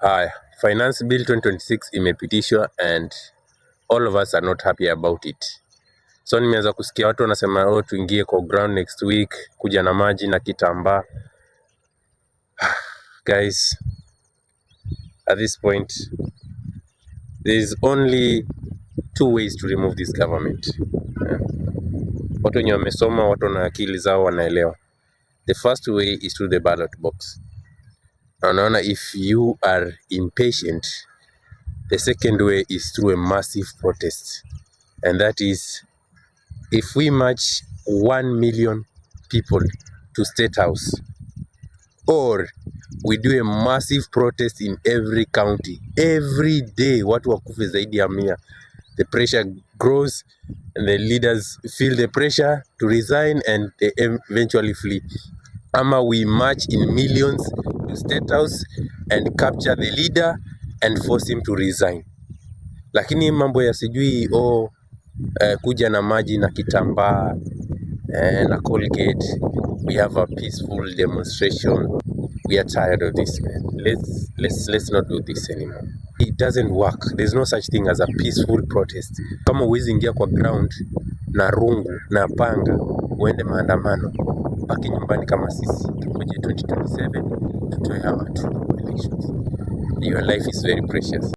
Haya, Finance Bill 2026 imepitishwa and all of us are not happy about it. So nimeanza kusikia watu wanasema tuingie kwa ground next week, kuja na maji na kitambaa. Guys, at this point there is only two ways to remove this government. Watu wenye wamesoma, watu na akili zao wanaelewa. The first way is through the ballot box. Unaona, if you are impatient, the second way is through a massive protest, and that is if we march 1 million people to State House, or we do a massive protest in every county every day, watu wakufe zaidi ya 100, the pressure grows and the leaders feel the pressure to resign and they eventually flee. Ama we march in millions to State House and capture the leader and force him to resign. Lakini mambo ya sijui kuja na maji na kitambaa na Colgate, we have a peaceful demonstration. We are tired of this, man. Let's not do this anymore. It doesn't work. There's no such thing as a peaceful protest. Kama uwezi ingia kwa ground na rungu na panga uende maandamano, baki nyumbani kama sisi. Tungoje 2027 tutoe hawa tu elections. Your life is very precious.